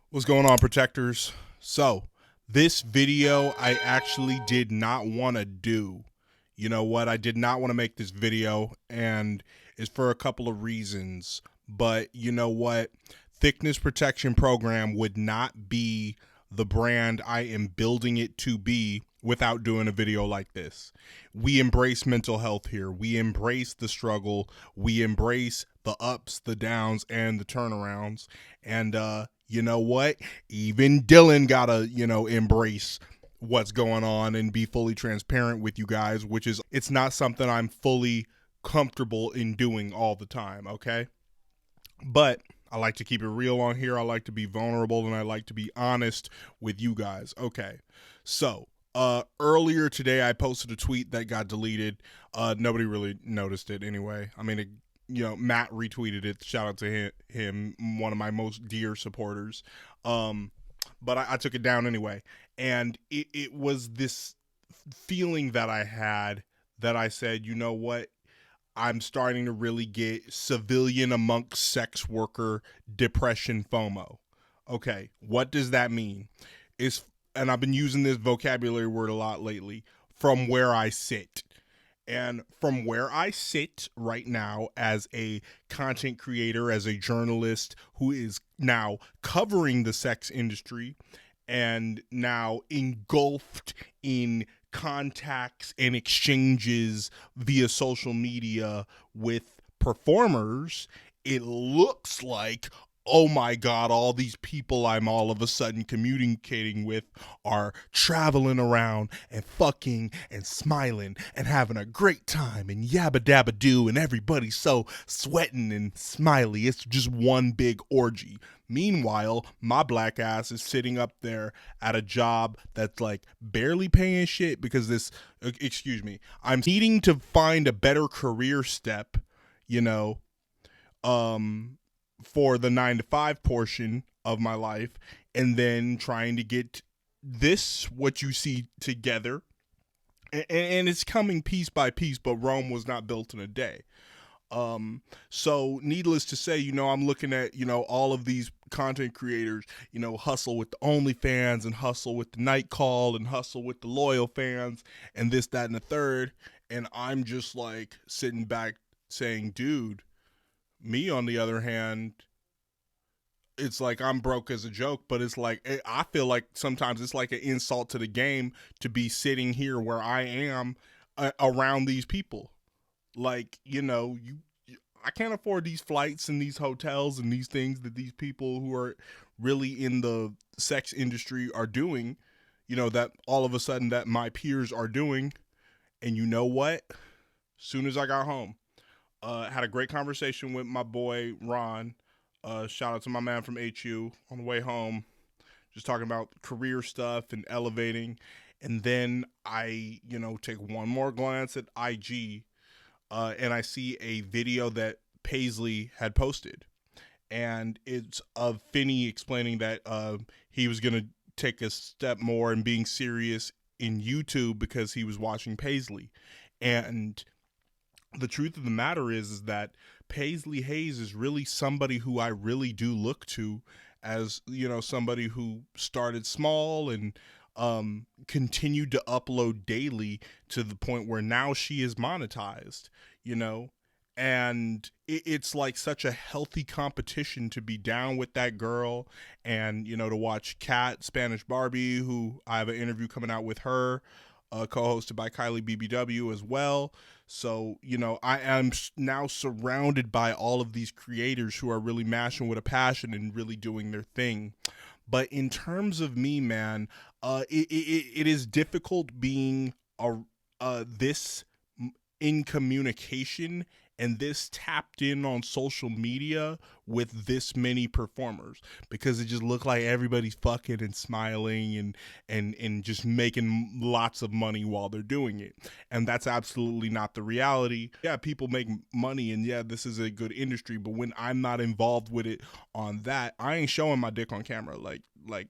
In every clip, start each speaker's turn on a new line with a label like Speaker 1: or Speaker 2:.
Speaker 1: What's going on, protectors? So, this video I actually did not want to do. You know what? I did not want to make this video, and it's for a couple of reasons. But you know what? Thickness Protection Program would not be the brand I am building it to be without doing a video like this. We embrace mental health here. We embrace the struggle. We embrace the ups, the downs, and the turnarounds. And you know what? Even Dylan gotta, embrace what's going on and be fully transparent with you guys, which is it's not something I'm fully comfortable in doing all the time, okay? But I like to keep it real on here. I like to be vulnerable and I like to be honest with you guys. Okay. So, earlier today I posted a tweet that got deleted. Nobody really noticed it anyway. I mean, Matt retweeted it. Shout out to him, one of my most dear supporters. But I took it down anyway. And it was this feeling that I had that I said, you know what? I'm starting to really get civilian amongst sex worker depression FOMO. Okay, what does that mean? Is and I've been using this vocabulary word a lot lately. From where I sit. And from where I sit right now as a content creator, as a journalist who is now covering the sex industry and now engulfed in contacts and exchanges via social media with performers, it looks like, oh my God, all these people I'm all of a sudden communicating with are traveling around and fucking and smiling and having a great time and yabba dabba doo, and everybody's so sweating and smiley. It's just one big orgy. Meanwhile, my black ass is sitting up there at a job that's like barely paying shit because excuse me, I'm needing to find a better career step, you know, um, for the 9 to 5 portion of my life, and then trying to get what you see together. And it's coming piece by piece, but Rome was not built in a day. So needless to say, I'm looking at, all of these content creators, hustle with the OnlyFans and hustle with the night call and hustle with the loyal fans and this, that, and the third. And I'm just like sitting back saying, dude, me on the other hand, it's like I'm broke as a joke, but it's like I feel like sometimes it's like an insult to the game to be sitting here where I am around these people. Like, I can't afford these flights and these hotels and these things that these people who are really in the sex industry are doing, that all of a sudden that my peers are doing. And you know what? Soon as I got home, had a great conversation with my boy Ron. Shout out to my man from HU on the way home, just talking about career stuff and elevating. And then I, take one more glance at IG, and I see a video that Paisley had posted. And it's of Finney explaining that he was going to take a step more in being serious in YouTube because he was watching Paisley. And the truth of the matter is that Paisley Hayes is really somebody who I really do look to as, somebody who started small and continued to upload daily to the point where now she is monetized, you know? And it's like such a healthy competition to be down with that girl and, to watch Kat, Spanish Barbie, who I have an interview coming out with her, co-hosted by Kylie BBW as well. So, I am now surrounded by all of these creators who are really mashing with a passion and really doing their thing. But in terms of me, man, it is difficult being this in communication and this tapped in on social media with this many performers, because it just looked like everybody's fucking and smiling and just making lots of money while they're doing it. And that's absolutely not the reality. Yeah, people make money and yeah, this is a good industry, but when I'm not involved with it on that, I ain't showing my dick on camera. Like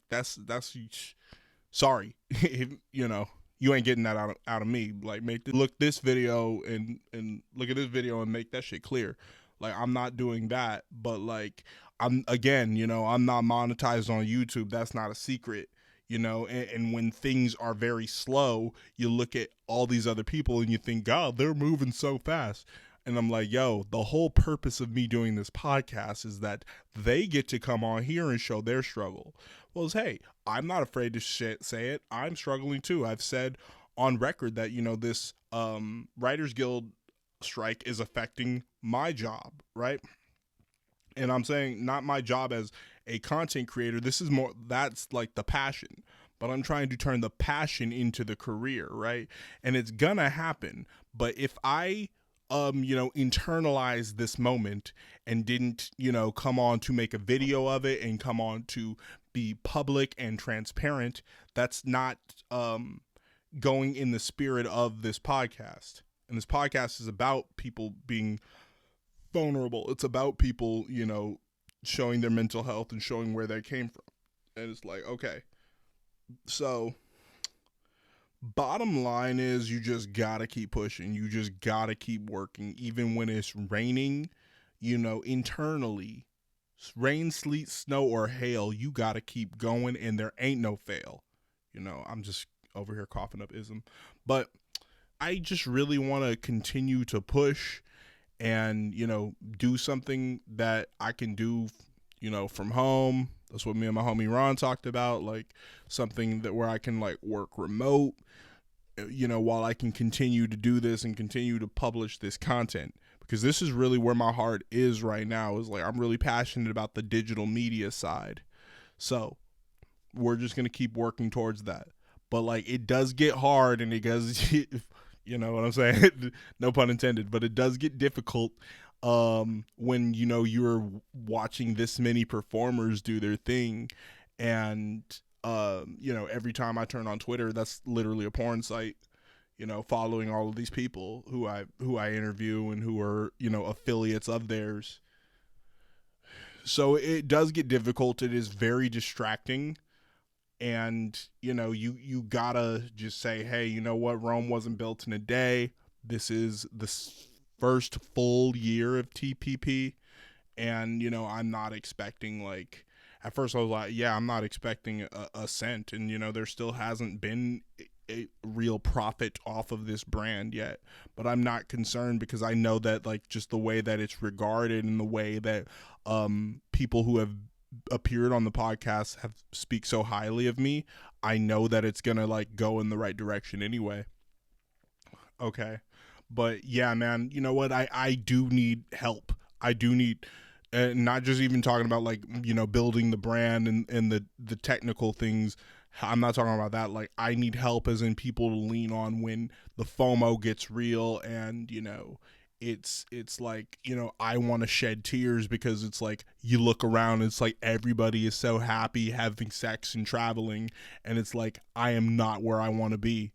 Speaker 1: that's sorry. You ain't getting that out of me. Like, look this video and look at this video and make that shit clear. Like, I'm not doing that, but like I'm again, I'm not monetized on YouTube. That's not a secret. And when things are very slow, you look at all these other people and you think, God, they're moving so fast. And I'm like, yo, the whole purpose of me doing this podcast is that they get to come on here and show their struggle. Well, hey, I'm not afraid to say it. I'm struggling too. I've said on record that, this Writers Guild strike is affecting my job, right? And I'm saying not my job as a content creator. This is more, that's like the passion, but I'm trying to turn the passion into the career, right? And it's gonna happen. But if I internalize this moment and didn't, come on to make a video of it and come on to be public and transparent, that's not going in the spirit of this podcast. And this podcast is about people being vulnerable. It's about people, showing their mental health and showing where they came from. And it's like, okay. So, bottom line is you just gotta keep pushing. You just gotta keep working. Even when it's raining, internally, rain, sleet, snow, or hail, you gotta keep going and there ain't no fail. I'm just over here coughing up ism. But I just really want to continue to push and do something that I can do from home. That's what me and my homie Ron talked about, like something that where I can like work remote, while I can continue to do this and continue to publish this content, because this is really where my heart is right now. Is like I'm really passionate about the digital media side. So we're just going to keep working towards that. But like it does get hard, and it does you know what I'm saying? No pun intended, but it does get difficult when you're watching this many performers do their thing, and every time I turn on Twitter, that's literally a porn site. Following all of these people who I interview and who are affiliates of theirs. So it does get difficult. It is very distracting. And you gotta just say, hey, you know what, Rome wasn't built in a day. This is the first full year of TPP, and I'm not expecting, like, at first I was like, yeah, I'm not expecting a cent, and there still hasn't been a real profit off of this brand yet. But I'm not concerned, because I know that, like, just the way that it's regarded and the way that people who have appeared on the podcast have speak so highly of me, I know that it's gonna like go in the right direction anyway. Okay. But yeah, man, you know what, I do need help. I do need, not just even talking about like building the brand and the technical things. I'm not talking about that. Like, I need help as in people to lean on when the FOMO gets real, and it's like, I want to shed tears, because it's like you look around, it's like everybody is so happy having sex and traveling, and it's like I am not where I want to be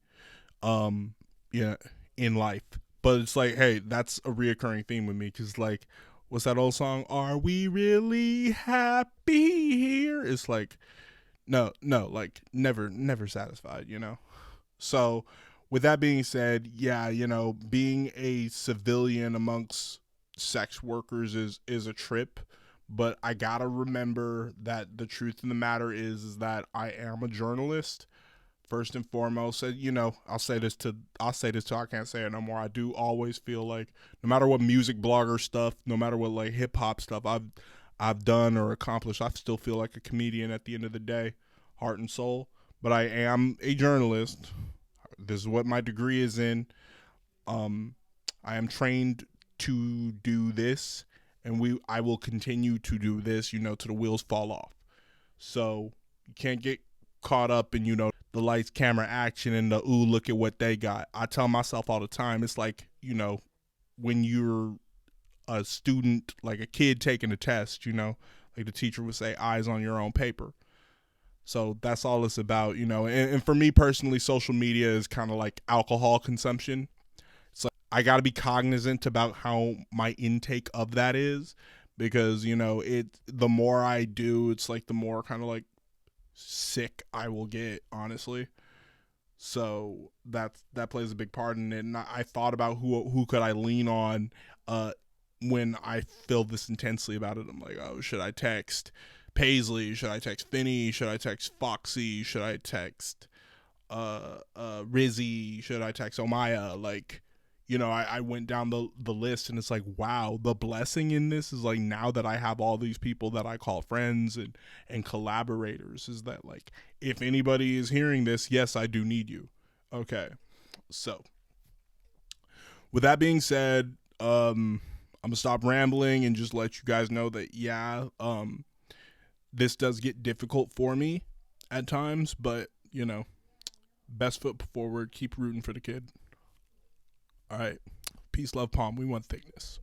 Speaker 1: yeah, in life. But it's like, hey, that's a reoccurring theme with me, because like, what's that old song, are we really happy here? It's like, no, like never satisfied. So with that being said, yeah, being a civilian amongst sex workers is a trip, but I gotta remember that the truth of the matter is that I am a journalist first and foremost. I'll say this till I can't say it no more. I do always feel like, no matter what music blogger stuff, no matter what like hip hop stuff I've done or accomplished, I still feel like a comedian at the end of the day, heart and soul. But I am a journalist. This is what my degree is in. I am trained to do this, and I will continue to do this, till the wheels fall off. So you can't get caught up in, the lights, camera, action, and the, ooh, look at what they got. I tell myself all the time, it's like, when you're a student, like a kid taking a test, like the teacher would say, eyes on your own paper. So that's all it's about, and for me personally, social media is kind of like alcohol consumption. It's like I got to be cognizant about how my intake of that is, because, the more I do, it's like the more kind of like sick I will get, honestly. So that plays a big part in it. And I thought about who could I lean on, when I feel this intensely about it. I'm like, oh, should I text Paisley? Should I text Finney? Should I text Foxy? Should I text Rizzy? Should I text Omaya? Like, you know, I went down the list, and it's like, wow, the blessing in this is like, now that I have all these people that I call friends and collaborators, is that like, if anybody is hearing this, yes, I do need you. Okay. So with that being said, I'm gonna stop rambling and just let you guys know that, yeah, this does get difficult for me at times, but you know, best foot forward, keep rooting for the kid. All right. Peace, love, palm. We want thickness.